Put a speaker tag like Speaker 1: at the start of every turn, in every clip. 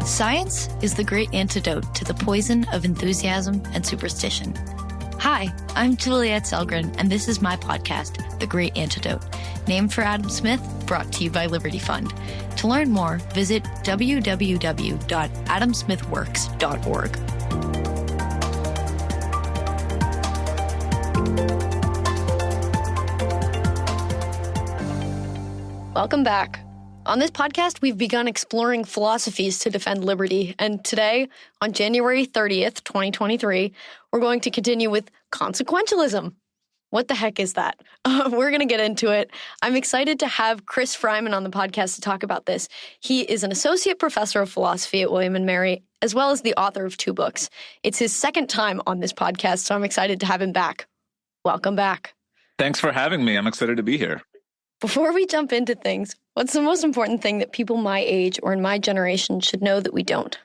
Speaker 1: Science is the great antidote to the poison of enthusiasm and superstition. Hi, I'm Juliette Sellgren, and this is my podcast, The Great Antidote, named for Adam Smith, brought to you by Liberty Fund. To learn more, visit www.adamsmithworks.org. Welcome back. On this podcast, we've begun exploring philosophies to defend liberty, and today, on January 30th, 2023, we're going to continue with consequentialism. What the heck is that? We're going to get into it. I'm excited to have Chris Freiman on the podcast to talk about this. He is an associate professor of philosophy at William & Mary, as well as the author of 2 books. It's his second time on this podcast, so I'm excited to have him back. Welcome back.
Speaker 2: Thanks for having me. I'm excited to be here.
Speaker 1: Before we jump into things, what's the most important thing that people my age or in my generation should know that we don't?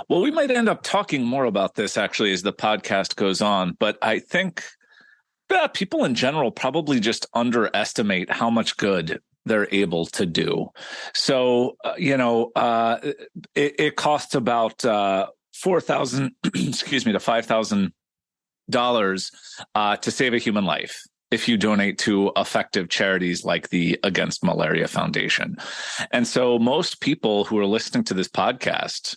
Speaker 2: Well, we might end up talking more about this actually as the podcast goes on, but I think that people in general probably just underestimate how much good they're able to do. So, it costs about $4,000, to $5,000 to save a human life if you donate to effective charities like the Against Malaria Foundation. And so most people who are listening to this podcast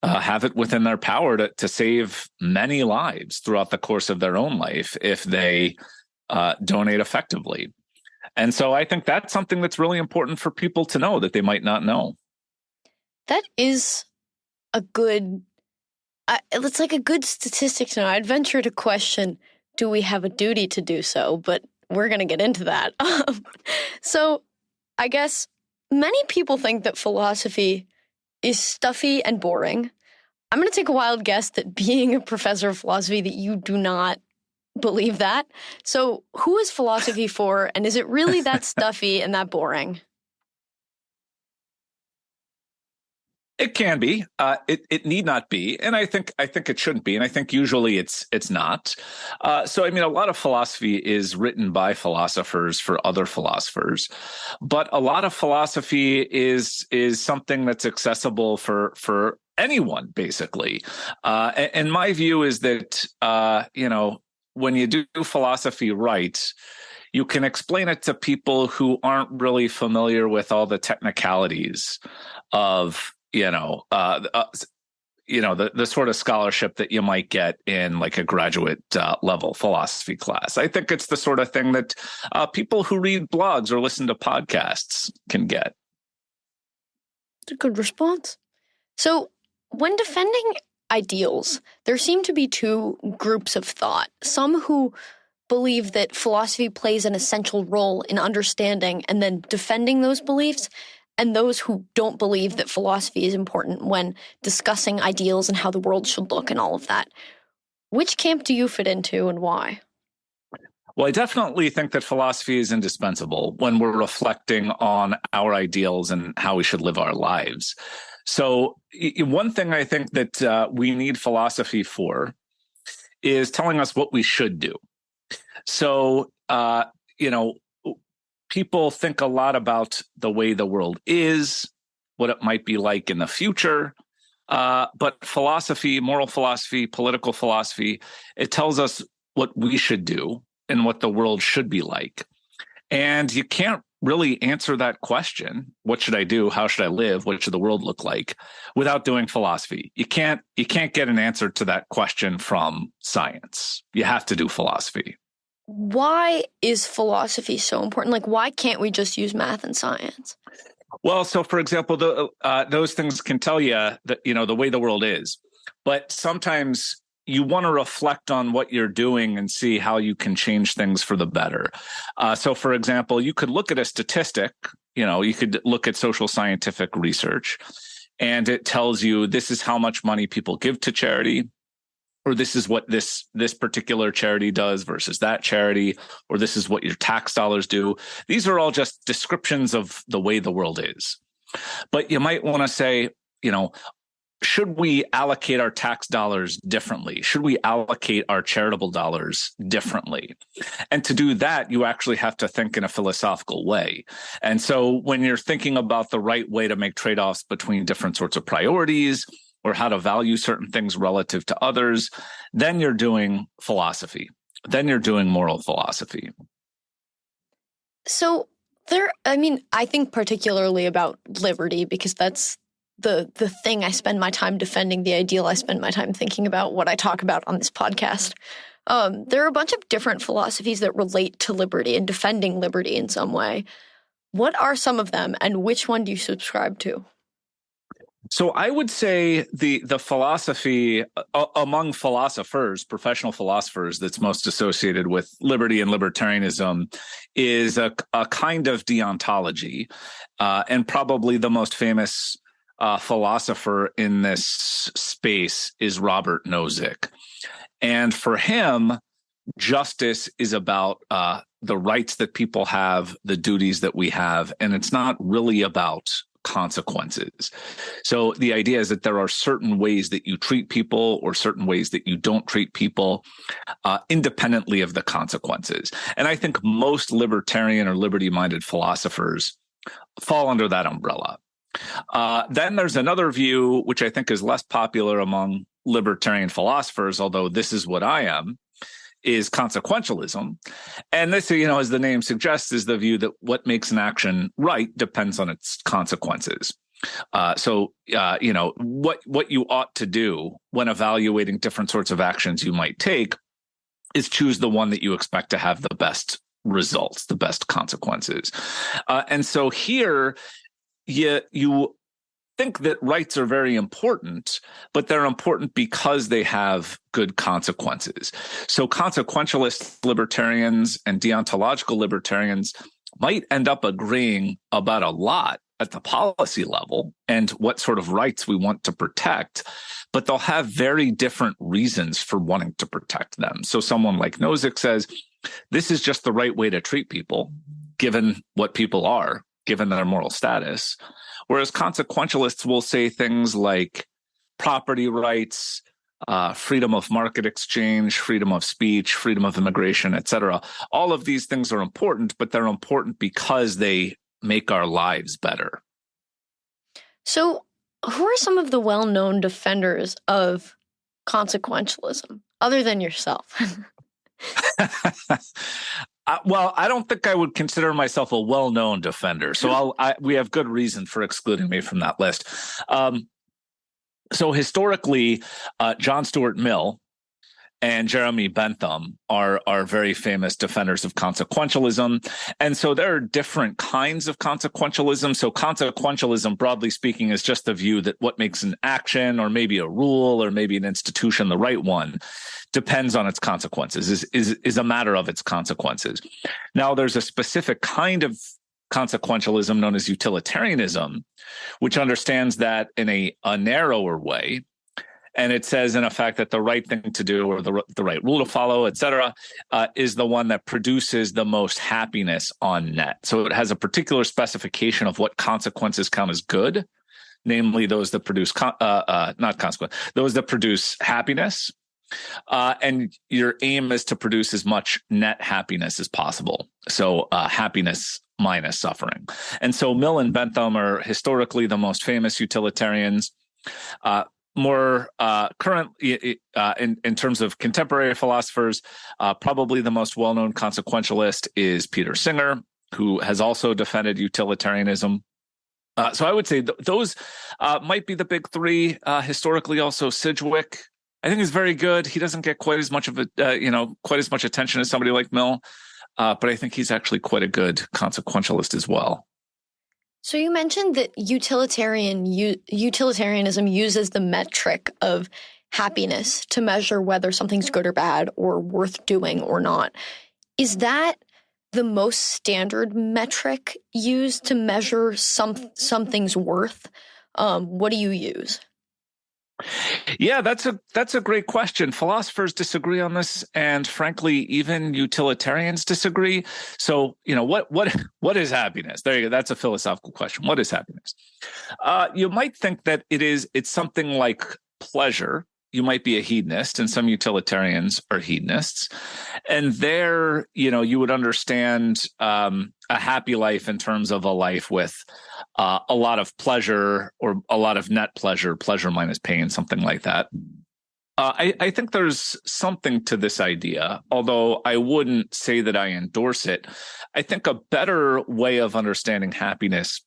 Speaker 2: have it within their power to save many lives throughout the course of their own life if they donate effectively. And so I think that's something that's really important for people to know that they might not know.
Speaker 1: That is a good, it's like a good statistic to know. I'd venture to question, do we have a duty to do so? But we're going to get into that. So I guess many people think that philosophy is stuffy and boring. I'm going to take a wild guess that being a professor of philosophy that you do not believe that. So who is philosophy for? And is it really that stuffy and that boring?
Speaker 2: It can be. It need not be, and I think it shouldn't be, and I think usually it's not. So I mean, a lot of philosophy is written by philosophers for other philosophers, but a lot of philosophy is something that's accessible for anyone, basically. And my view is that when you do philosophy right, you can explain it to people who aren't really familiar with all the technicalities of the sort of scholarship that you might get in like a graduate level philosophy class. I think it's the sort of thing that people who read blogs or listen to podcasts can get.
Speaker 1: That's a good response. So when defending ideals, there seem to be 2 groups of thought. Some who believe that philosophy plays an essential role in understanding and then defending those beliefs, and those who don't believe that philosophy is important when discussing ideals and how the world should look and all of that. Which camp do you fit into and why?
Speaker 2: Well, I definitely think that philosophy is indispensable when we're reflecting on our ideals and how we should live our lives. So one thing I think that we need philosophy for is telling us what we should do. So, people think a lot about the way the world is, what it might be like in the future. But philosophy, moral philosophy, political philosophy, it tells us what we should do and what the world should be like. And you can't really answer that question, what should I do? How should I live? What should the world look like? Without doing philosophy. You can't get an answer to that question from science. You have to do philosophy.
Speaker 1: Why is philosophy so important? Like, why can't we just use math and science?
Speaker 2: Well, so for example, those things can tell you that, the way the world is. But sometimes you want to reflect on what you're doing and see how you can change things for the better. So for example, you could look at a statistic, you could look at social scientific research, and it tells you this is how much money people give to charity, or this is what this particular charity does versus that charity, or this is what your tax dollars do. These are all just descriptions of the way the world is. But you might want to say, should we allocate our tax dollars differently? Should we allocate our charitable dollars differently? And to do that, you actually have to think in a philosophical way. And so when you're thinking about the right way to make trade-offs between different sorts of priorities or how to value certain things relative to others, then you're doing philosophy. Then you're doing moral philosophy.
Speaker 1: So I think particularly about liberty, because that's the thing I spend my time defending, the ideal I spend my time thinking about, what I talk about on this podcast. There are a bunch of different philosophies that relate to liberty and defending liberty in some way. What are some of them, and which one do you subscribe to?
Speaker 2: So I would say the philosophy among philosophers, professional philosophers, that's most associated with liberty and libertarianism is a kind of deontology, and probably the most famous philosopher in this space is Robert Nozick. And for him, justice is about the rights that people have, the duties that we have, and it's not really about consequences. So the idea is that there are certain ways that you treat people or certain ways that you don't treat people independently of the consequences. And I think most libertarian or liberty-minded philosophers fall under that umbrella. Then there's another view, which I think is less popular among libertarian philosophers, although this is what I am, is consequentialism. And this, as the name suggests, is the view that what makes an action right depends on its consequences. So what you ought to do when evaluating different sorts of actions you might take is choose the one that you expect to have the best results, the best consequences. And so here, you think that rights are very important, but they're important because they have good consequences. So consequentialist libertarians and deontological libertarians might end up agreeing about a lot at the policy level and what sort of rights we want to protect, but they'll have very different reasons for wanting to protect them. So someone like Nozick says, this is just the right way to treat people, given what people are, given their moral status. Whereas consequentialists will say things like property rights, freedom of market exchange, freedom of speech, freedom of immigration, et cetera. All of these things are important, but they're important because they make our lives better.
Speaker 1: So who are some of the well-known defenders of consequentialism, other than yourself?
Speaker 2: Well, I don't think I would consider myself a well-known defender, so we have good reason for excluding me from that list. So historically, John Stuart Mill and Jeremy Bentham are very famous defenders of consequentialism. And so there are different kinds of consequentialism. So consequentialism, broadly speaking, is just the view that what makes an action or maybe a rule or maybe an institution the right one depends on its consequences, is a matter of its consequences. Now, there's a specific kind of consequentialism known as utilitarianism, which understands that in a narrower way. And it says, in effect, that the right thing to do or the right rule to follow, et cetera, is the one that produces the most happiness on net. So it has a particular specification of what consequences count as good, namely those that produce those that produce happiness. And your aim is to produce as much net happiness as possible. So happiness minus suffering. And so Mill and Bentham are historically the most famous utilitarians. More current in terms of contemporary philosophers, probably the most well-known consequentialist is Peter Singer, who has also defended utilitarianism. So I would say those might be the big three. Historically, also Sidgwick, I think, is very good. He doesn't get quite as much of quite as much attention as somebody like Mill, but I think he's actually quite a good consequentialist as well.
Speaker 1: So you mentioned that utilitarianism uses the metric of happiness to measure whether something's good or bad or worth doing or not. Is that the most standard metric used to measure something's worth? What do you use?
Speaker 2: Yeah, that's a great question. Philosophers disagree on this, and frankly, even utilitarians disagree. So, what is happiness? There you go. That's a philosophical question. What is happiness? You might think that it's something like pleasure. You might be a hedonist, and some utilitarians are hedonists. And there, you would understand a happy life in terms of a life with a lot of pleasure or a lot of net pleasure, pleasure minus pain, something like that. I think there's something to this idea, although I wouldn't say that I endorse it. I think a better way of understanding happiness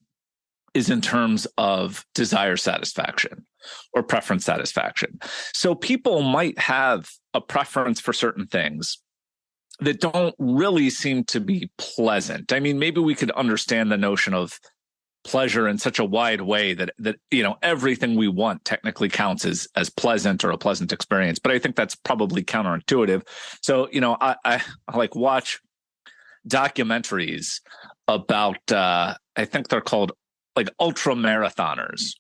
Speaker 2: is in terms of desire satisfaction or preference satisfaction. So people might have a preference for certain things that don't really seem to be pleasant. I mean, maybe we could understand the notion of pleasure in such a wide way that everything we want technically counts as pleasant or a pleasant experience. But I think that's probably counterintuitive. So, I like watch documentaries about I think they're called like ultra marathoners.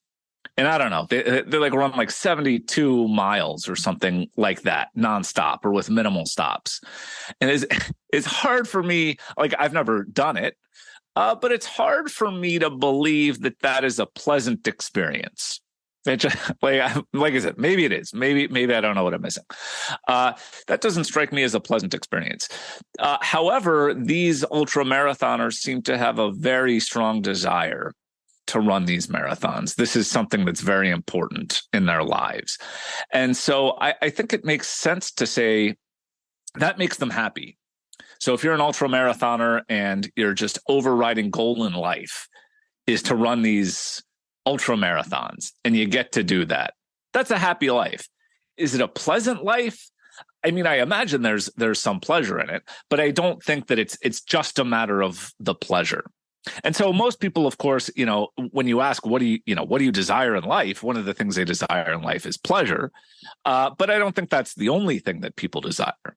Speaker 2: And I don't know, they like run like 72 miles or something like that, nonstop or with minimal stops. And it's hard for me, like I've never done it, but it's hard for me to believe that is a pleasant experience. Like I said, maybe it is. Maybe I don't know what I'm missing. That doesn't strike me as a pleasant experience. However, these ultra marathoners seem to have a very strong desire to run these marathons. This is something that's very important in their lives. And so I think it makes sense to say that makes them happy. So if you're an ultra marathoner and your just overriding goal in life is to run these ultra marathons and you get to do that, that's a happy life. Is it a pleasant life? I mean, I imagine there's some pleasure in it, but I don't think that it's just a matter of the pleasure. And so most people, of course, when you ask, what do you desire in life? One of the things they desire in life is pleasure. But I don't think that's the only thing that people desire.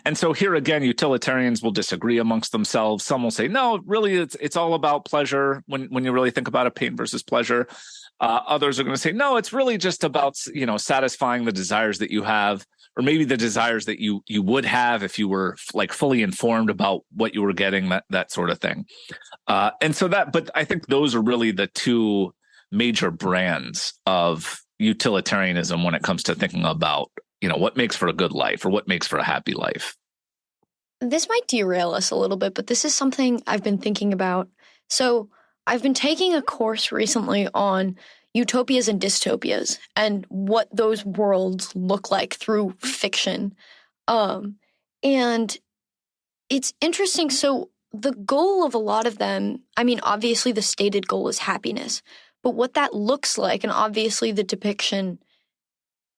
Speaker 2: And so here again, utilitarians will disagree amongst themselves. Some will say, no, really, it's all about pleasure when you really think about it, pain versus pleasure. Others are going to say, no, it's really just about, satisfying the desires that you have, or maybe the desires that you would have if you were like fully informed about what you were getting, that sort of thing. But I think those are really the two major brands of utilitarianism when it comes to thinking about, what makes for a good life or what makes for a happy life.
Speaker 1: This might derail us a little bit, but this is something I've been thinking about. So I've been taking a course recently on utopias and dystopias and what those worlds look like through fiction. And it's interesting. So the goal of a lot of them, I mean, obviously the stated goal is happiness, but what that looks like, and obviously the depiction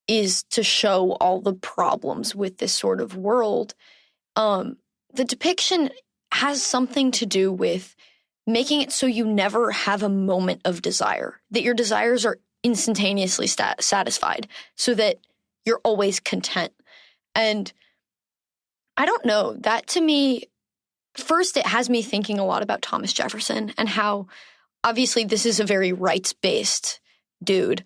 Speaker 1: is to show all the problems with this sort of world. The depiction has something to do with making it so you never have a moment of desire, that your desires are instantaneously satisfied, so that you're always content. And I don't know, that to me, first, it has me thinking a lot about Thomas Jefferson and how obviously this is a very rights-based dude.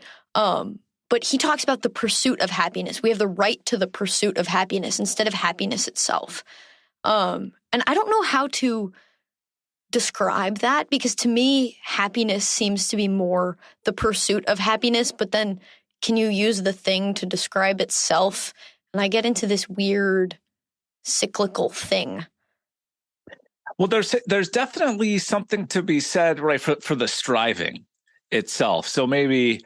Speaker 1: But he talks about the pursuit of happiness. We have the right to the pursuit of happiness instead of happiness itself. And I don't know how to describe that, because to me, happiness seems to be more the pursuit of happiness, but then can you use the thing to describe itself? And I get into this weird cyclical thing.
Speaker 2: Well, there's definitely something to be said, right, for the striving itself. So maybe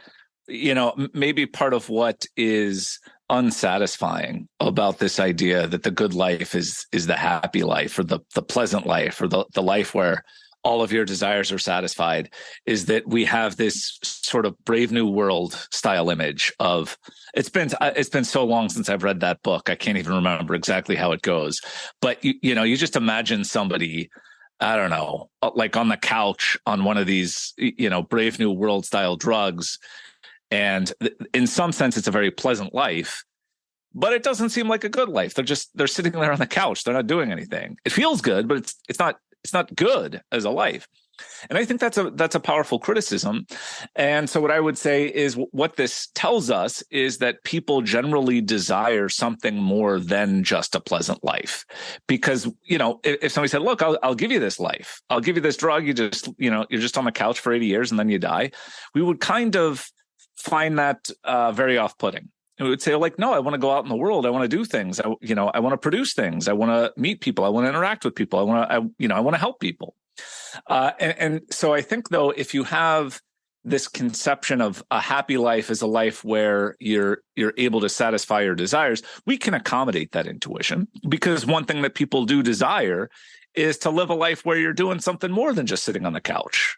Speaker 2: part of what is unsatisfying about this idea that the good life is the happy life or the pleasant life or the life where all of your desires are satisfied is that we have this sort of Brave New World style image of it's been so long since I've read that book. I can't even remember exactly how it goes, but you just imagine somebody, I don't know, like on the couch on one of these, Brave New World style drugs. And in some sense, it's a very pleasant life, but it doesn't seem like a good life. They're sitting there on the couch. They're not doing anything. It feels good, but it's not good as a life. And I think that's a powerful criticism. And so what I would say is what this tells us is that people generally desire something more than just a pleasant life. Because, if somebody said, look, I'll give you this life, I'll give you this drug, you're just on the couch for 80 years and then you die, we would kind of find that very off-putting. And we would say, like, no, I want to go out in the world. I want to do things. I want to produce things. I want to meet people. I want to interact with people. I want to help people. And so I think, though, if you have this conception of a happy life as a life where you're able to satisfy your desires, we can accommodate that intuition, because one thing that people do desire is to live a life where you're doing something more than just sitting on the couch.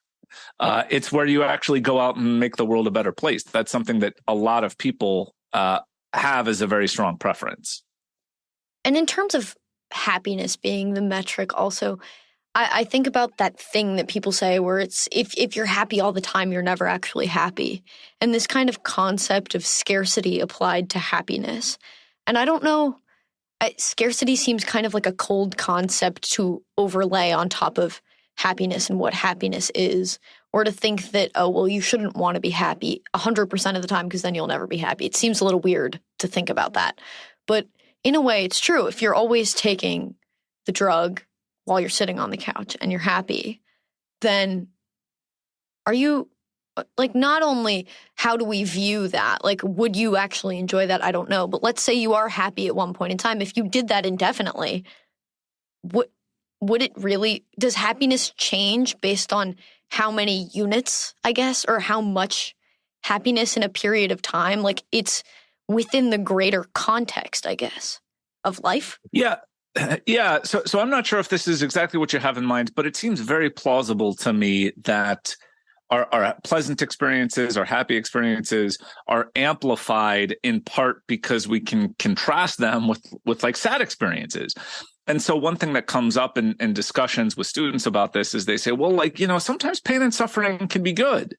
Speaker 2: It's where you actually go out and make the world a better place. That's something that a lot of people have as a very strong preference.
Speaker 1: And in terms of happiness being the metric also, I think about that thing that people say where it's if you're happy all the time, you're never actually happy. And this kind of concept of scarcity applied to happiness. And I don't know, scarcity seems kind of like a cold concept to overlay on top of happiness and what happiness is, or to think that, oh, well, you shouldn't want to be happy 100% of the time because then you'll never be happy. It seems a little weird to think about that. But in a way, it's true. If you're always taking the drug while you're sitting on the couch and you're happy, then are you, like, not only how do we view that? Like, would you actually enjoy that? I don't know. But let's say you are happy at one point in time. If you did that indefinitely, would it really, does happiness change based on how many units, I guess, or how much happiness in a period of time? Like, it's within the greater context, I guess, of life?
Speaker 2: Yeah. Yeah. So I'm not sure if this is exactly what you have in mind, but it seems very plausible to me that our pleasant experiences, our happy experiences are amplified in part because we can contrast them with like sad experiences. And so one thing that comes up in discussions with students about this is they say, well, like, sometimes pain and suffering can be good.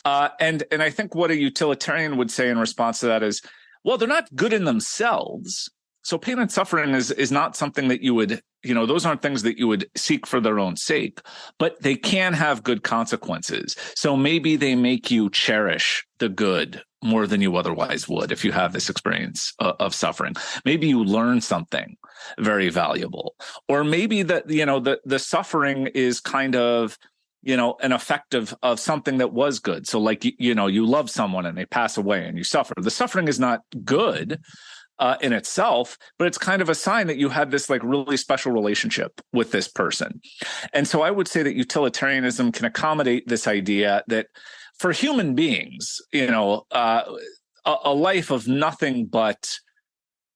Speaker 2: And I think what a utilitarian would say in response to that is, well, they're not good in themselves. So pain and suffering is not something that you would, those aren't things that you would seek for their own sake, but they can have good consequences. So maybe they make you cherish the good more than you otherwise would if you have this experience of suffering. Maybe you learn something very valuable, or maybe that, the suffering is kind of, an effect of something that was good. So like, you love someone and they pass away and you suffer. The suffering is not good in itself, but it's kind of a sign that you had this like really special relationship with this person. And so I would say that utilitarianism can accommodate this idea that for human beings, a life of nothing but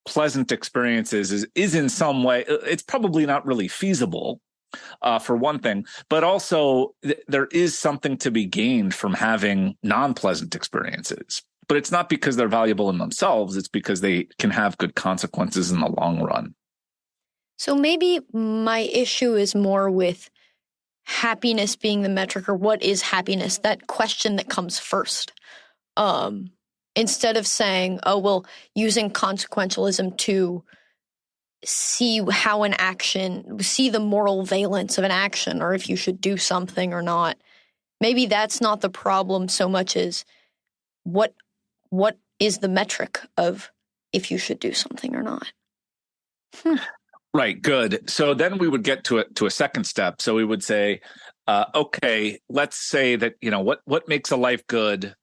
Speaker 2: pleasant experiences is in some way, it's probably not really feasible. For one thing, but also there is something to be gained from having non-pleasant experiences. But it's not because they're valuable in themselves. It's because they can have good consequences in the long run.
Speaker 1: So maybe my issue is more with happiness being the metric, or what is happiness, that question that comes first. Instead of saying, oh, well, using consequentialism to see how an action, see the moral valence of an action, or if you should do something or not. Maybe that's not the problem so much as what is the metric of if you should do something or not.
Speaker 2: Right. Good. So then we would get to a second step. So we would say, okay, let's say that, what makes a life good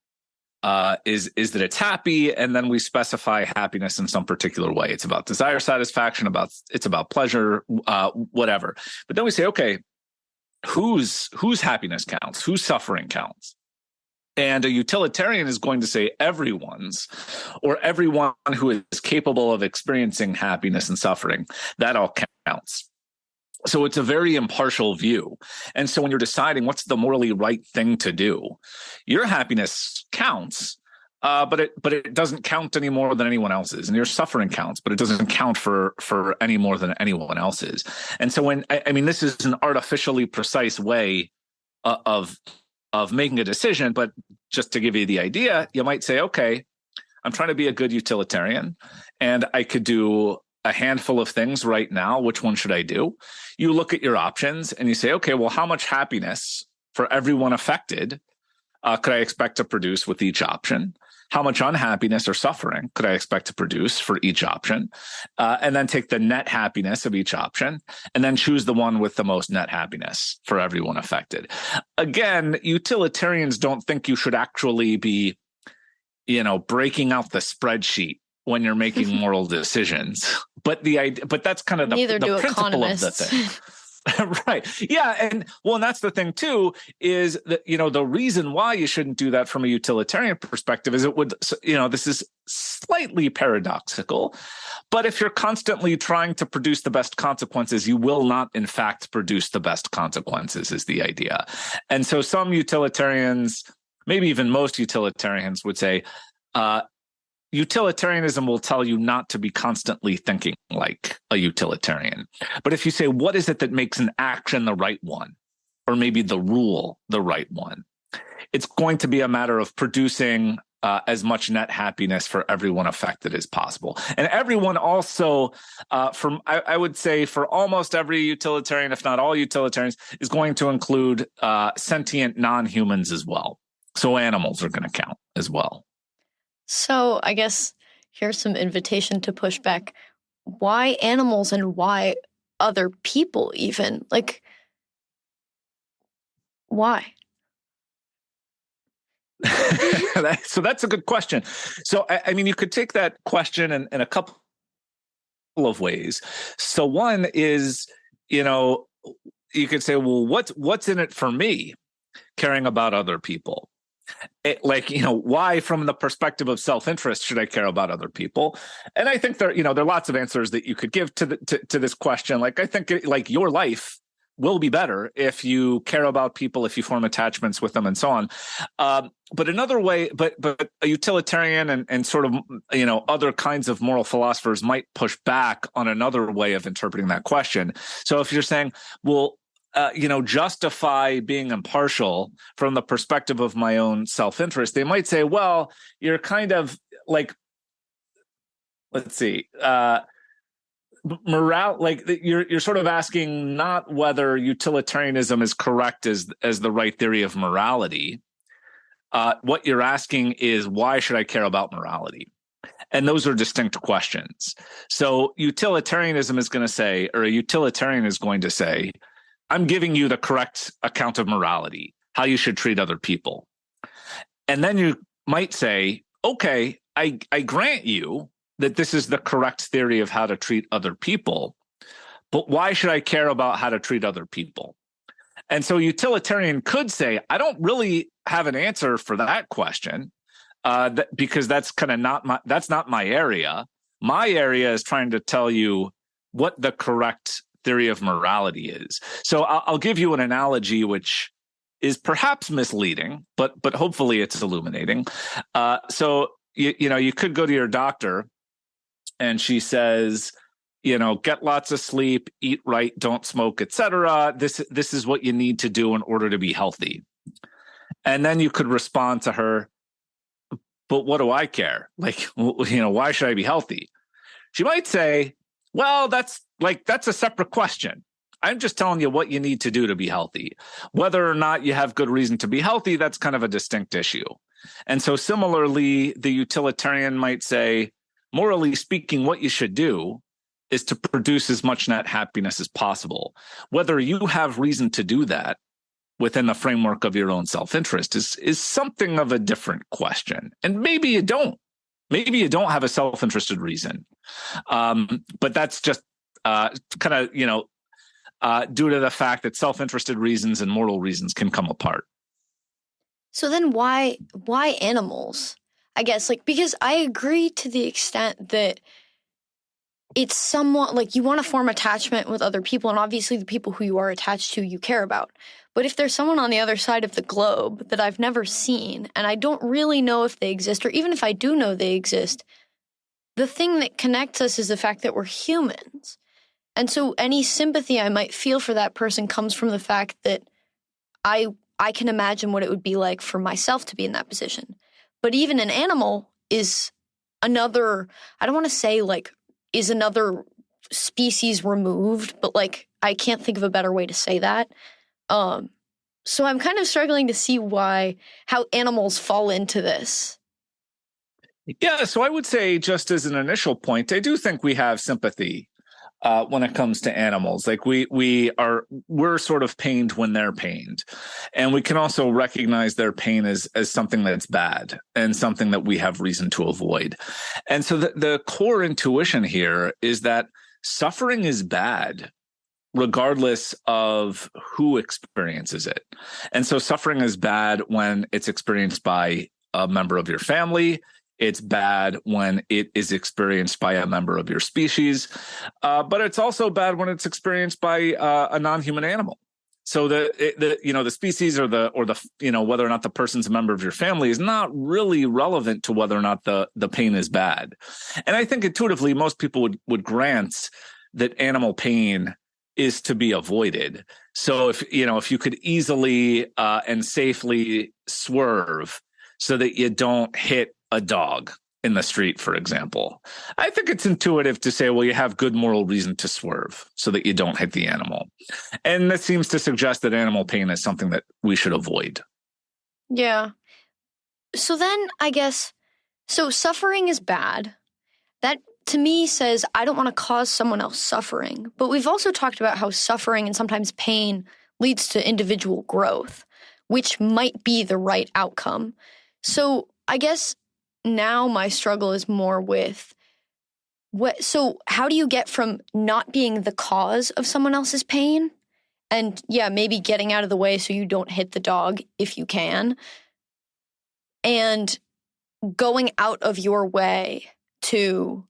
Speaker 2: is that it's happy, and then we specify happiness in some particular way. It's about desire satisfaction, it's about pleasure, whatever. But then we say, okay, whose happiness counts? Whose suffering counts? And a utilitarian is going to say everyone's, or everyone who is capable of experiencing happiness and suffering. That all counts. So it's a very impartial view. And so when you're deciding what's the morally right thing to do, your happiness counts, but it doesn't count any more than anyone else's. And your suffering counts, but it doesn't count for any more than anyone else's. And so this is an artificially precise way of making a decision. But just to give you the idea, you might say, okay, I'm trying to be a good utilitarian, and I could do a handful of things right now. Which one should I do? You look at your options and you say, okay, well, how much happiness for everyone affected could I expect to produce with each option? How much unhappiness or suffering could I expect to produce for each option? And then take the net happiness of each option and then choose the one with the most net happiness for everyone affected. Again, utilitarians don't think you should actually be, breaking out the spreadsheet when you're making moral decisions. But that's kind of the principle of the thing. Right. Yeah. And that's the thing too, is that, the reason why you shouldn't do that from a utilitarian perspective is it would, this is slightly paradoxical, but if you're constantly trying to produce the best consequences, you will not in fact produce the best consequences is the idea. And so some utilitarians, maybe even most utilitarians would say, utilitarianism will tell you not to be constantly thinking like a utilitarian. But if you say, what is it that makes an action the right one, or maybe the rule the right one, it's going to be a matter of producing as much net happiness for everyone affected as possible. And everyone also, I would say for almost every utilitarian, if not all utilitarians, is going to include sentient non-humans as well. So animals are going to count as well.
Speaker 1: So I guess here's some invitation to push back. Why animals and why other people even? Like, why?
Speaker 2: So that's a good question. So, I mean, you could take that question in a couple of ways. So one is, you could say, well, what's in it for me caring about other people? Why from the perspective of self-interest should I care about other people? And I think there are lots of answers that you could give to this question. Like, I think your life will be better if you care about people, if you form attachments with them and so on. But another way, but a utilitarian and sort of, other kinds of moral philosophers might push back on another way of interpreting that question. So if you're saying, well, justify being impartial from the perspective of my own self-interest, they might say, well, you're kind of like, let's see, you're sort of asking not whether utilitarianism is correct as the right theory of morality. What you're asking is, why should I care about morality? And those are distinct questions. So utilitarianism is going to say, or a utilitarian is going to say, I'm giving you the correct account of morality, how you should treat other people. And then you might say, okay, I grant you that this is the correct theory of how to treat other people, but why should I care about how to treat other people? And so utilitarian could say, I don't really have an answer for that question because that's kind of not my area. My area is trying to tell you what the correct theory of morality is. So I'll give you an analogy which is perhaps misleading, but hopefully it's illuminating. So you could go to your doctor and she says, get lots of sleep, eat right, don't smoke, etc. This is what you need to do in order to be healthy. And then you could respond to her, but what do I care? Like, why should I be healthy? She might say, well, that's a separate question. I'm just telling you what you need to do to be healthy. Whether or not you have good reason to be healthy, that's kind of a distinct issue. And so similarly, the utilitarian might say, morally speaking, what you should do is to produce as much net happiness as possible. Whether you have reason to do that within the framework of your own self-interest is something of a different question. And maybe you don't. Maybe you don't have a self-interested reason. But that's just kind of, due to the fact that self-interested reasons and moral reasons can come apart.
Speaker 1: So then why animals? I guess, because I agree to the extent that it's somewhat like you want to form attachment with other people, and obviously the people who you are attached to, you care about. But if there's someone on the other side of the globe that I've never seen, and I don't really know if they exist, or even if I do know they exist, the thing that connects us is the fact that we're humans. And so any sympathy I might feel for that person comes from the fact that I can imagine what it would be like for myself to be in that position. But even an animal is another, I don't want to say is another species removed, but like I can't think of a better way to say that. So I'm kind of struggling to see how animals fall into this.
Speaker 2: Yeah, so I would say, just as an initial point, I do think we have sympathy when it comes to animals. Like we're sort of pained when they're pained, and we can also recognize their pain as something that's bad and something that we have reason to avoid. And so the core intuition here is that suffering is bad, regardless of who experiences it. And so suffering is bad when it's experienced by a member of your family. It's bad when it is experienced by a member of your species, but it's also bad when it's experienced by a non-human animal. So the species or the whether or not the person's a member of your family is not really relevant to whether or not the pain is bad. And I think intuitively most people would grant that animal pain is to be avoided. So if you could easily and safely swerve so that you don't hit a dog in the street, for example, I think it's intuitive to say, well, you have good moral reason to swerve so that you don't hit the animal. And that seems to suggest that animal pain is something that we should avoid.
Speaker 1: Yeah. So then I guess, so suffering is bad. That to me says I don't want to cause someone else suffering. But we've also talked about how suffering and sometimes pain leads to individual growth, which might be the right outcome. So I guess now my struggle is more with so how do you get from not being the cause of someone else's pain and maybe getting out of the way so you don't hit the dog if you can, and going out of your way to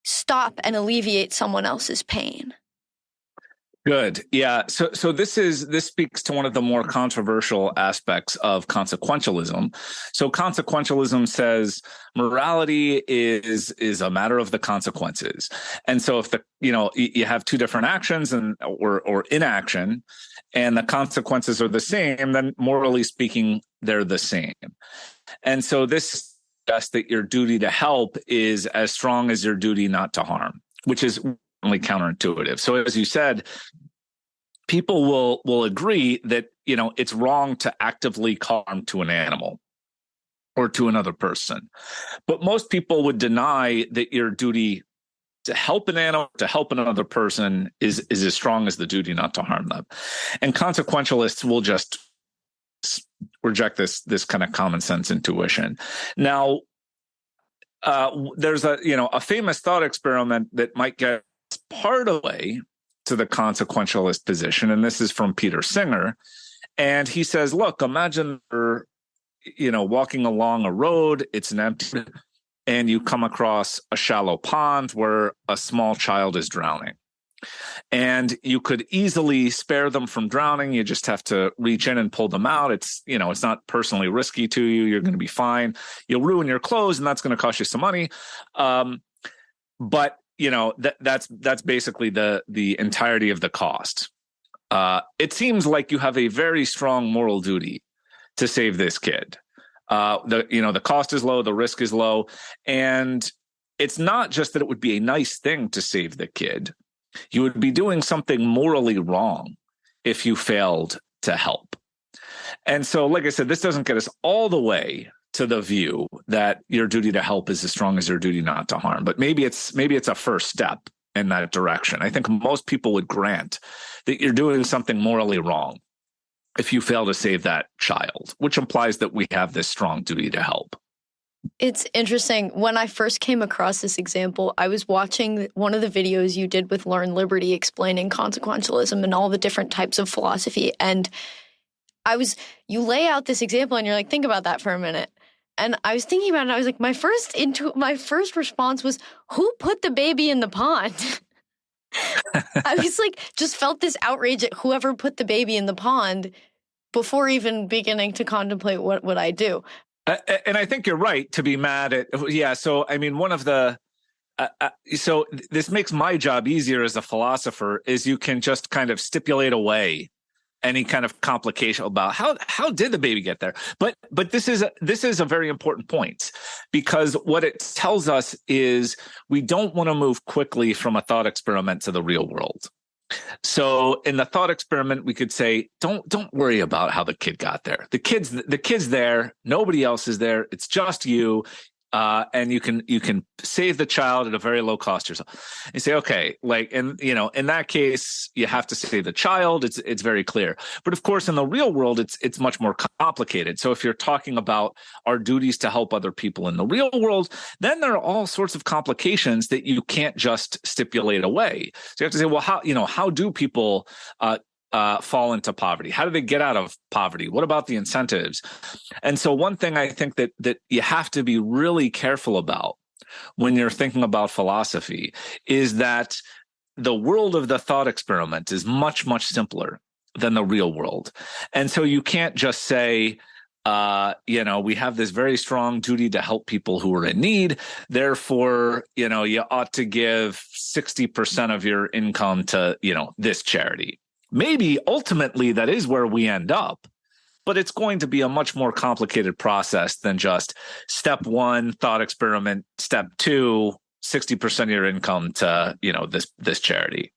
Speaker 1: stop and alleviate someone else's pain?
Speaker 2: Good. Yeah. So this speaks to one of the more controversial aspects of consequentialism. So consequentialism says morality is a matter of the consequences. And so if you have two different actions or inaction, and the consequences are the same, then morally speaking, they're the same. And so this suggests that your duty to help is as strong as your duty not to harm, which is only counterintuitive. So as you said, people will agree that it's wrong to actively cause harm to an animal or to another person, but most people would deny that your duty to help an animal, to help another person is as strong as the duty not to harm them. And consequentialists will just reject this kind of common sense intuition. Now, there's a famous thought experiment that might get part of the way to the consequentialist position, and this is from Peter Singer. And he says, look, imagine you're walking along a road, it's an empty, and you come across a shallow pond where a small child is drowning. And you could easily spare them from drowning. You just have to reach in and pull them out. It's not personally risky to you. You're going to be fine. You'll ruin your clothes, and that's going to cost you some money. But that's basically the entirety of the cost. It seems like you have a very strong moral duty to save this kid. The cost is low, the risk is low, and it's not just that it would be a nice thing to save the kid. You would be doing something morally wrong if you failed to help. And so, like I said, this doesn't get us all the way to the view that your duty to help is as strong as your duty not to harm. But maybe it's a first step in that direction. I think most people would grant that you're doing something morally wrong if you fail to save that child, which implies that we have this strong duty to help.
Speaker 1: It's interesting. When I first came across this example, I was watching one of the videos you did with Learn Liberty explaining consequentialism and all the different types of philosophy. And you lay out this example and you're like, think about that for a minute. And I was thinking about it. And I was like, my first response was, who put the baby in the pond? I was like, just felt this outrage at whoever put the baby in the pond before even beginning to contemplate what would I do.
Speaker 2: And I think you're right to be mad at. Yeah. So, I mean, one of the so this makes my job easier as a philosopher is you can just kind of stipulate away any kind of complication about how did the baby get there. But this is a very important point, because what it tells us is we don't want to move quickly from a thought experiment to the real world. So in the thought experiment, we could say, don't worry about how the kid got there. The kid's there. Nobody else is there. It's just you. And you can save the child at a very low cost yourself. You say, okay, in that case, you have to save the child. It's very clear. But of course, in the real world, it's much more complicated. So if you're talking about our duties to help other people in the real world, then there are all sorts of complications that you can't just stipulate away. So you have to say, well, how do people fall into poverty? How do they get out of poverty? What about the incentives? And so one thing I think that you have to be really careful about when you're thinking about philosophy is that the world of the thought experiment is much, much simpler than the real world. And so you can't just say, we have this very strong duty to help people who are in need. Therefore, you ought to give 60% of your income to, this charity. Maybe ultimately that is where we end up, but it's going to be a much more complicated process than just step one, thought experiment, step two, 60% of your income to, this charity.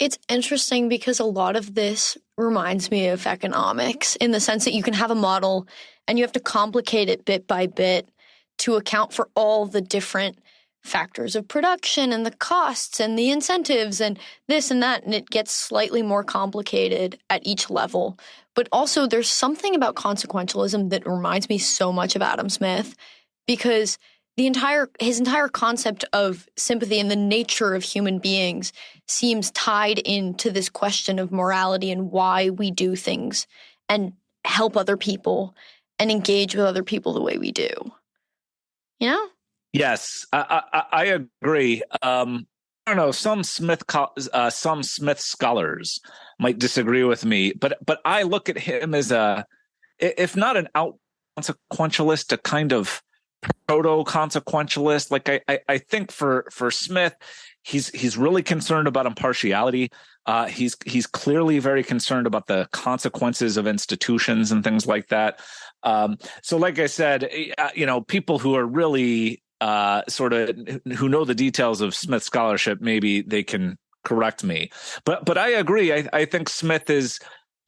Speaker 1: It's interesting because a lot of this reminds me of economics in the sense that you can have a model and you have to complicate it bit by bit to account for all the different factors of production and the costs and the incentives and this and that, and it gets slightly more complicated at each level. But also there's something about consequentialism that reminds me so much of Adam Smith, because his entire concept of sympathy and the nature of human beings seems tied into this question of morality and why we do things and help other people and engage with other people the way we do.
Speaker 2: Yes, I agree. I don't know. Some Smith scholars might disagree with me, but I look at him as if not an out consequentialist, a kind of proto-consequentialist. Like I think for Smith, he's really concerned about impartiality. He's clearly very concerned about the consequences of institutions and things like that. So like I said, people who are really sort of who know the details of Smith scholarship, maybe they can correct me. But I agree. I think Smith is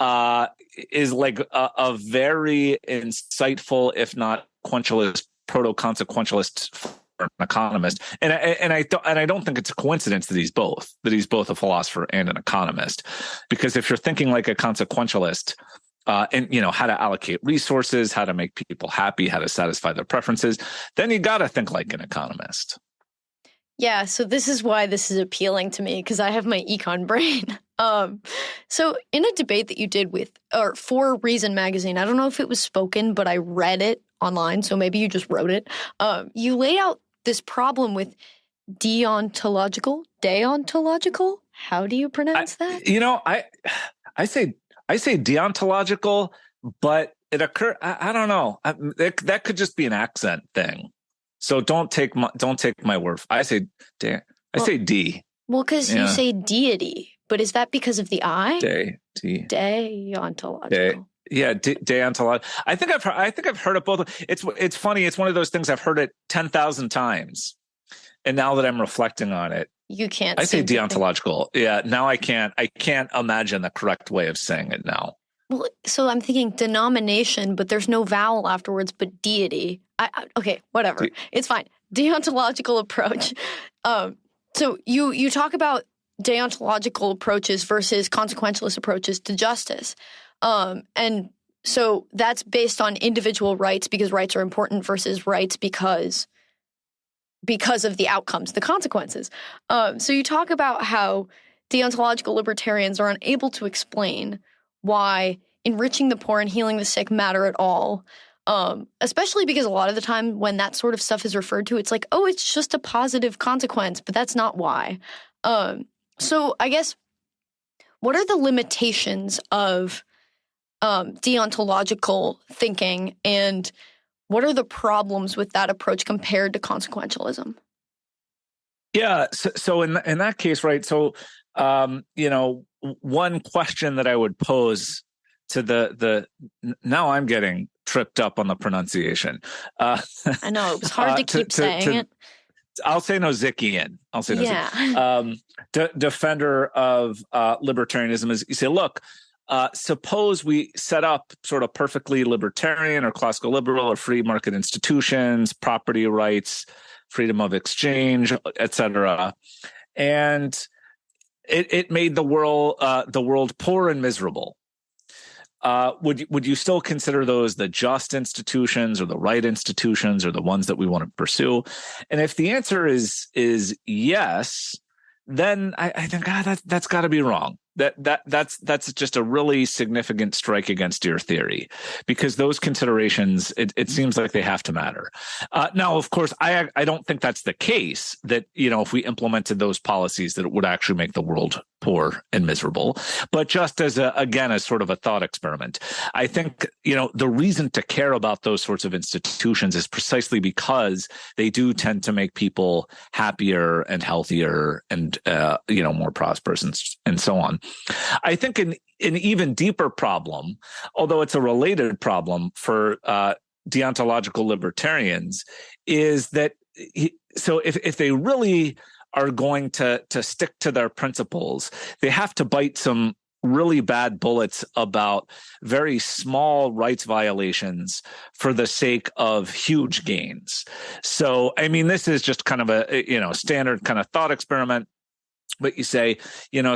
Speaker 2: like a very insightful, if not proto-consequentialist for an economist. And I don't think it's a coincidence that he's both a philosopher and an economist, because if you're thinking like a consequentialist, and how to allocate resources, how to make people happy, how to satisfy their preferences, then you got to think like an economist.
Speaker 1: Yeah, so this is why this is appealing to me, because I have my econ brain. So in a debate that you did for Reason magazine, I don't know if it was spoken, but I read it online, so maybe you just wrote it. You laid out this problem with deontological. How do you pronounce that?
Speaker 2: I say deontological, but it occurred. I don't know. That could just be an accent thing. So don't take my word. I say D.
Speaker 1: Well, because you say deity, but is that because of the I?
Speaker 2: Deontological. Deontological. I think I've heard it both. It's funny. It's one of those things I've heard it 10,000 times, and now that I'm reflecting on it,
Speaker 1: you can't.
Speaker 2: I say deontological. Yeah. Now I can't imagine the correct way of saying it now.
Speaker 1: Well, so I'm thinking denomination, but there's no vowel afterwards, but deity. Okay, whatever. It's fine. Deontological approach. So you talk about deontological approaches versus consequentialist approaches to justice. And so that's based on individual rights because rights are important versus rights because of the outcomes, the consequences. So you talk about how deontological libertarians are unable to explain why enriching the poor and healing the sick matter at all, especially because a lot of the time when that sort of stuff is referred to, it's like, oh, it's just a positive consequence, but that's not why. So I guess, what are the limitations of deontological thinking, and what are the problems with that approach compared to consequentialism?
Speaker 2: Yeah. So in that case, right. So One question that I would pose to the now I'm getting tripped up on the pronunciation.
Speaker 1: I know it was hard to keep saying it.
Speaker 2: I'll say Nozikian.
Speaker 1: Yeah.
Speaker 2: Defender of libertarianism is, you say, look, suppose we set up sort of perfectly libertarian or classical liberal or free market institutions, property rights, freedom of exchange, etc., and it made the world poor and miserable. Would you still consider those the just institutions or the right institutions or the ones that we want to pursue? And if the answer is yes, then I think that's got to be wrong. That's just a really significant strike against your theory, because those considerations, it seems like they have to matter. Now, of course, I don't think that's the case, that, if we implemented those policies, that it would actually make the world poor and miserable. But just as as sort of a thought experiment, I think, the reason to care about those sorts of institutions is precisely because they do tend to make people happier and healthier and, more prosperous and so on. I think an even deeper problem, although it's a related problem for deontological libertarians, is that if they really are going to stick to their principles, they have to bite some really bad bullets about very small rights violations for the sake of huge gains. So, I mean, this is just kind of a standard kind of thought experiment. But you say,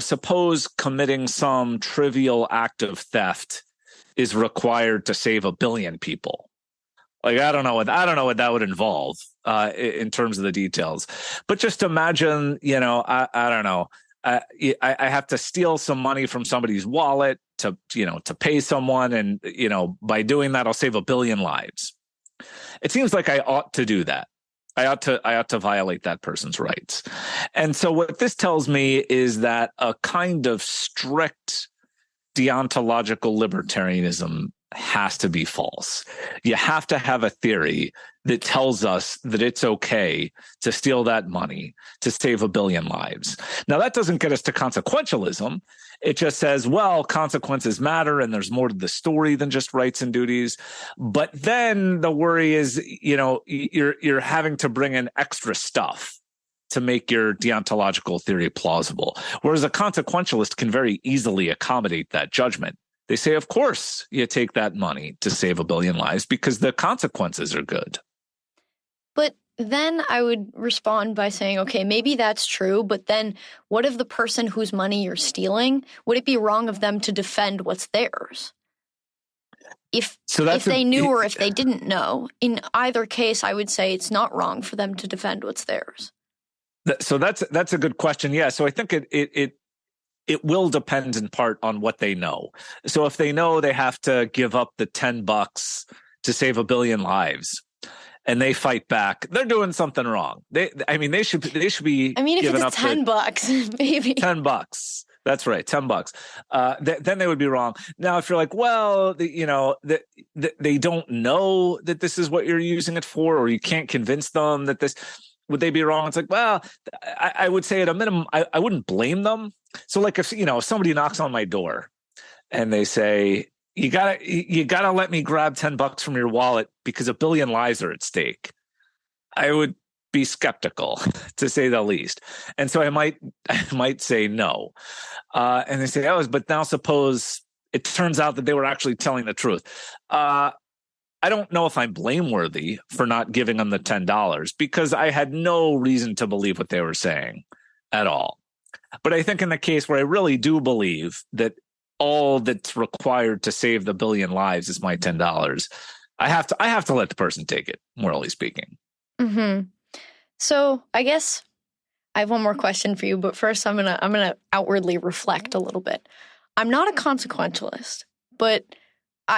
Speaker 2: suppose committing some trivial act of theft is required to save 1 billion people. Like, I don't know what that would involve in terms of the details. But just imagine, I don't know. I have to steal some money from somebody's wallet to pay someone, and by doing that, I'll save 1 billion lives. It seems like I ought to do that. I ought to violate that person's rights. And so what this tells me is that a kind of strict deontological libertarianism has to be false. You have to have a theory that tells us that it's okay to steal that money to save 1 billion lives. Now, that doesn't get us to consequentialism. It just says, well, consequences matter and there's more to the story than just rights and duties. But then the worry is, you're having to bring in extra stuff to make your deontological theory plausible. Whereas a consequentialist can very easily accommodate that judgment. They say, of course, you take that money to save 1 billion lives because the consequences are good.
Speaker 1: But then I would respond by saying, okay, maybe that's true, but then what if the person whose money you're stealing, would it be wrong of them to defend what's theirs? If they knew or if they didn't know, in either case, I would say it's not wrong for them to defend what's theirs.
Speaker 2: So that's a good question. Yeah. So I think it will depend in part on what they know. So if they know they have to give up the $10 to save 1 billion lives, and they fight back, they're doing something wrong. They should be.
Speaker 1: I mean, if
Speaker 2: giving
Speaker 1: it's
Speaker 2: up
Speaker 1: $10, maybe
Speaker 2: $10. That's right, $10. Then they would be wrong. Now, if you're like, well, they don't know that this is what you're using it for, or you can't convince them that this. Would they be wrong? It's like, well, I would say at a minimum, I wouldn't blame them. So, like, if somebody knocks on my door and they say, you gotta let me grab $10 from your wallet because 1 billion lives are at stake, I would be skeptical, to say the least. And so I might say no. And they say, but now suppose it turns out that they were actually telling the truth. I don't know if I'm blameworthy for not giving them the $10 because I had no reason to believe what they were saying at all. But I think in the case where I really do believe that all that's required to save the 1 billion lives is my $10, I have to let the person take it, morally speaking.
Speaker 1: Mm-hmm. So I guess I have one more question for you, but first I'm gonna outwardly reflect a little bit. I'm not a consequentialist, but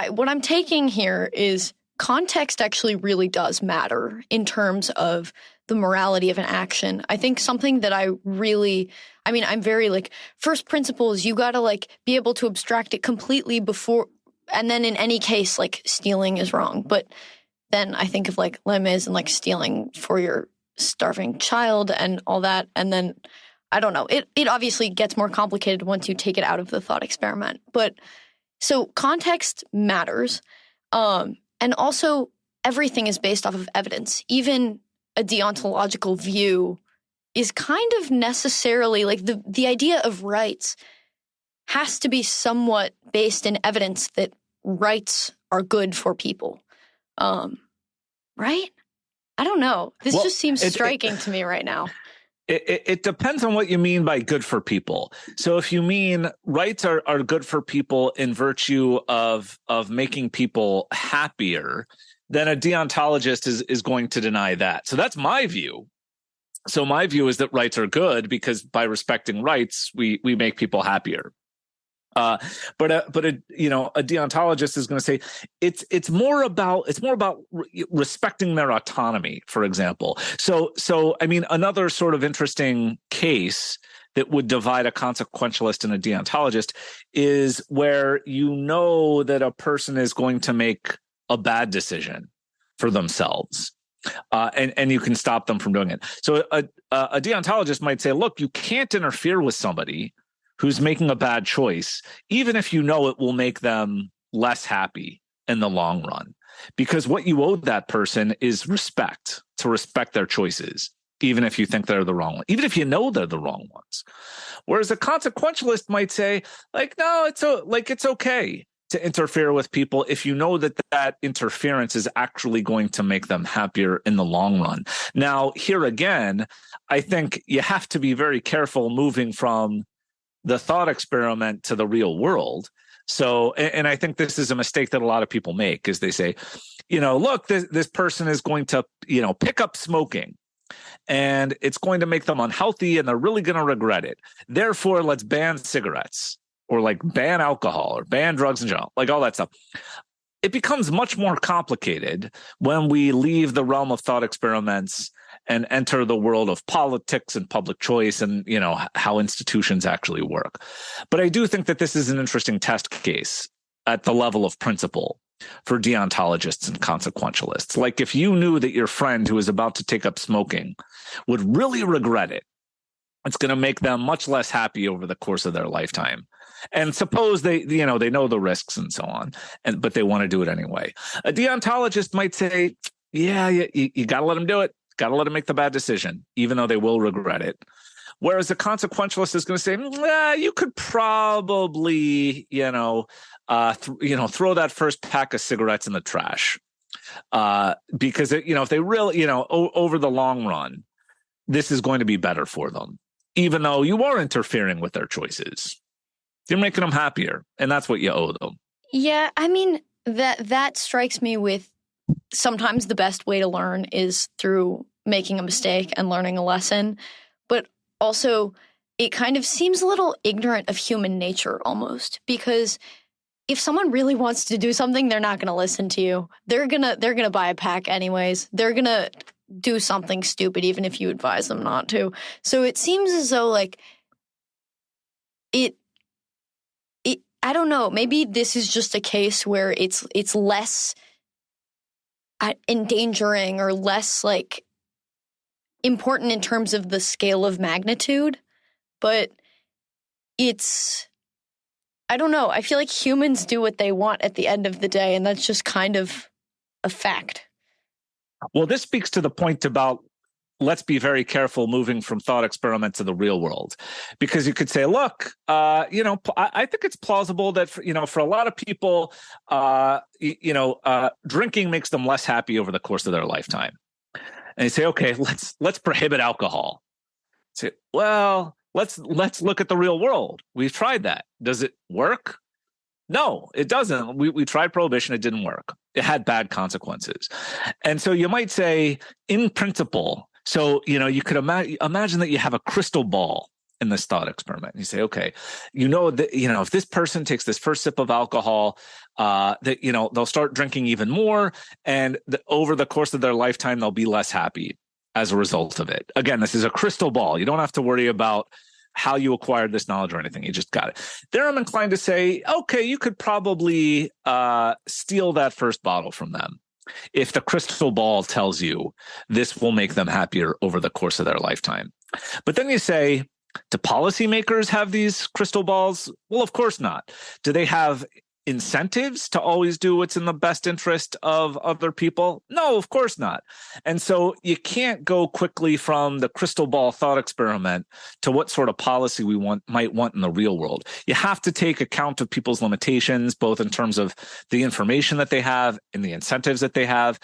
Speaker 1: what I'm taking here is context actually really does matter in terms of the morality of an action. I think something that I'm very first principles, you gotta be able to abstract it completely before, and then in any case, stealing is wrong. But then I think of Les Mis and stealing for your starving child and all that. And then I don't know. It obviously gets more complicated once you take it out of the thought experiment. But so context matters. And also everything is based off of evidence. Even a deontological view is kind of necessarily like the idea of rights has to be somewhat based in evidence that rights are good for people. Right? I don't know. This just seems striking to me right now.
Speaker 2: It depends on what you mean by good for people. So if you mean rights are good for people in virtue of making people happier, then a deontologist is going to deny that. So that's my view. So my view is that rights are good because by respecting rights, we make people happier. But a deontologist is going to say it's more about respecting their autonomy, for example. So I mean, another sort of interesting case that would divide a consequentialist and a deontologist is where you know that a person is going to make a bad decision for themselves. And you can stop them from doing it. So a deontologist might say, look, you can't interfere with somebody who's making a bad choice, even if you know it will make them less happy in the long run. Because what you owe that person is respect, to respect their choices, even if you think they're the wrong one, even if you know they're the wrong ones. Whereas a consequentialist might say, like, no, it's okay to interfere with people if you know that interference is actually going to make them happier in the long run. Now, here again, I think you have to be very careful moving from the thought experiment to the real world. So, and I think this is a mistake that a lot of people make, is they say, look, this person is going to, pick up smoking and it's going to make them unhealthy and they're really going to regret it. Therefore, let's ban cigarettes or like ban alcohol or ban drugs in general, like all that stuff. It becomes much more complicated when we leave the realm of thought experiments and enter the world of politics and public choice and, how institutions actually work. But I do think that this is an interesting test case at the level of principle for deontologists and consequentialists. Like if you knew that your friend who is about to take up smoking would really regret it, it's going to make them much less happy over the course of their lifetime. And suppose they know the risks and so on, but they want to do it anyway. A deontologist might say, yeah, you got to let them do it. Got to let them make the bad decision, even though they will regret it. Whereas a consequentialist is going to say, you could probably, throw that first pack of cigarettes in the trash. Because, if they really, over the long run, this is going to be better for them, even though you are interfering with their choices. You're making them happier, and that's what you owe them.
Speaker 1: Yeah, I mean, that strikes me with sometimes the best way to learn is through making a mistake and learning a lesson. But also, it kind of seems a little ignorant of human nature almost, because if someone really wants to do something, they're not going to listen to you. They're gonna buy a pack anyways. They're going to do something stupid even if you advise them not to. So it seems as though like I don't know, maybe this is just a case where it's less endangering or less like important in terms of the scale of magnitude, but I don't know. I feel like humans do what they want at the end of the day, and that's just kind of a fact.
Speaker 2: Well, this speaks to the point about let's be very careful moving from thought experiment to the real world, because you could say, look, I think it's plausible that, for a lot of people, drinking makes them less happy over the course of their lifetime. And you say, okay, let's prohibit alcohol. Say, well, let's look at the real world. We've tried that. Does it work? No, it doesn't. We tried prohibition. It didn't work. It had bad consequences. And so you might say, in principle, so, you could imagine that you have a crystal ball in this thought experiment. You say, okay, that, if this person takes this first sip of alcohol, that, they'll start drinking even more. And over the course of their lifetime, they'll be less happy as a result of it. Again, this is a crystal ball. You don't have to worry about how you acquired this knowledge or anything. You just got it. There I'm inclined to say, okay, you could probably steal that first bottle from them if the crystal ball tells you this will make them happier over the course of their lifetime. But then you say, Do policymakers have these crystal balls? Well, of course not. Do they have incentives to always do what's in the best interest of other people? No, of course not. And so you can't go quickly from the crystal ball thought experiment to what sort of policy we might want in the real world. You have to take account of people's limitations, both in terms of the information that they have and the incentives that they have.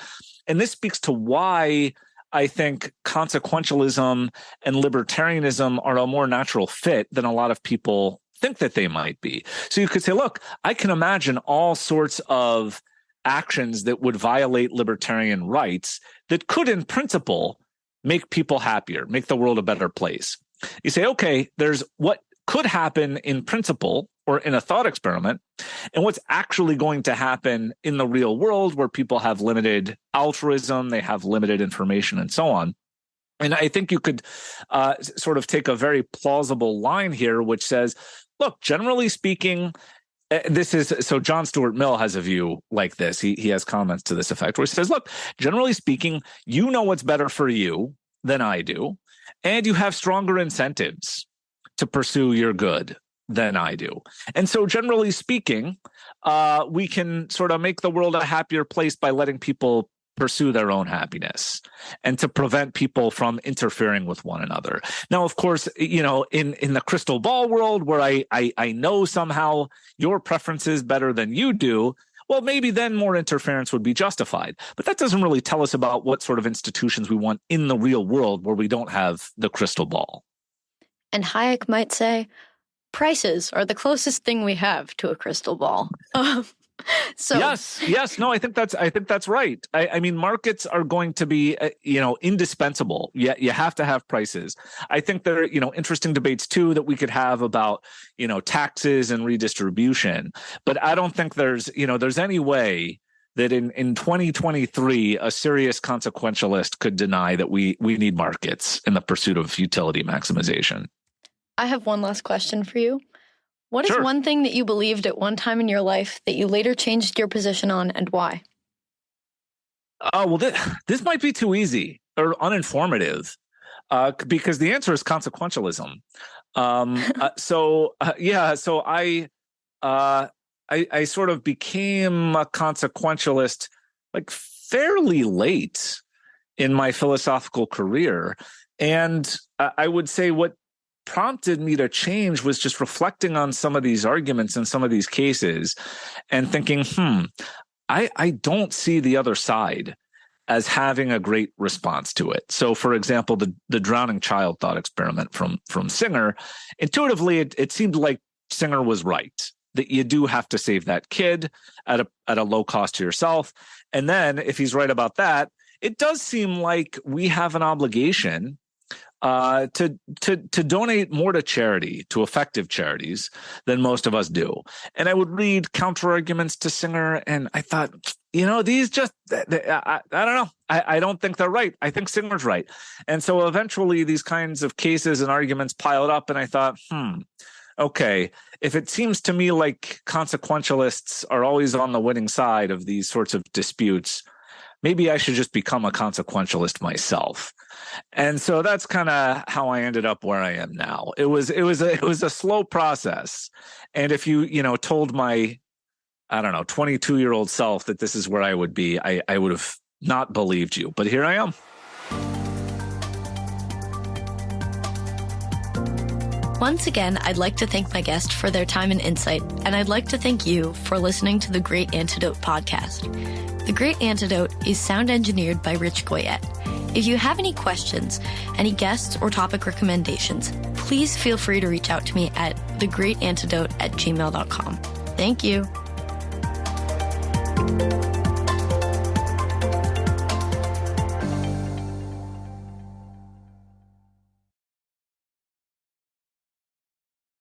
Speaker 2: And this speaks to why I think consequentialism and libertarianism are a more natural fit than a lot of people think that they might be. So you could say, look, I can imagine all sorts of actions that would violate libertarian rights that could, in principle, make people happier, make the world a better place. You say, okay, there's what could happen in principle or in a thought experiment, and what's actually going to happen in the real world where people have limited altruism, they have limited information, and so on. And I think you could sort of take a very plausible line here, which says, look, generally speaking, so John Stuart Mill has a view like this. He has comments to this effect where he says, look, generally speaking, you know what's better for you than I do, and you have stronger incentives to pursue your good than I do. And so generally speaking, we can sort of make the world a happier place by letting people pursue their own happiness and to prevent people from interfering with one another. Now, of course, in the crystal ball world where I know somehow your preferences better than you do, well, maybe then more interference would be justified. But that doesn't really tell us about what sort of institutions we want in the real world where we don't have the crystal ball. And
Speaker 1: Hayek might say, prices are the closest thing we have to a crystal ball. So
Speaker 2: yes, no, I think that's right. I mean, markets are going to be, indispensable. You have to have prices. I think there are, interesting debates too that we could have about, taxes and redistribution. But I don't think there's any way that in 2023, a serious consequentialist could deny that we need markets in the pursuit of utility maximization.
Speaker 1: I have one last question for you. What is one thing that you believed at one time in your life that you later changed your position on, and why?
Speaker 2: Well, this might be too easy or uninformative, because the answer is consequentialism. So I sort of became a consequentialist like fairly late in my philosophical career, and I would say what prompted me to change was just reflecting on some of these arguments and some of these cases and thinking, I don't see the other side as having a great response to it. So, for example, the drowning child thought experiment from Singer, intuitively, it seemed like Singer was right, that you do have to save that kid at a low cost to yourself. And then if he's right about that, it does seem like we have an obligation to donate more to charity, to effective charities, than most of us do. And I would read counter arguments to Singer, and I thought, these just, I don't know. I don't think they're right. I think Singer's right. And so eventually these kinds of cases and arguments piled up, and I thought, okay, if it seems to me like consequentialists are always on the winning side of these sorts of disputes, maybe I should just become a consequentialist myself. And so that's kind of how I ended up where I am now. It was a slow process. And if you told my, 22-year-old self that this is where I would be, I would have not believed you. But here I am.
Speaker 1: Once again, I'd like to thank my guest for their time and insight, and I'd like to thank you for listening to the Great Antidote podcast. The Great Antidote is sound engineered by Rich Goyette. If you have any questions, any guests or topic recommendations, please feel free to reach out to me at thegreatantidote@gmail.com. Thank you.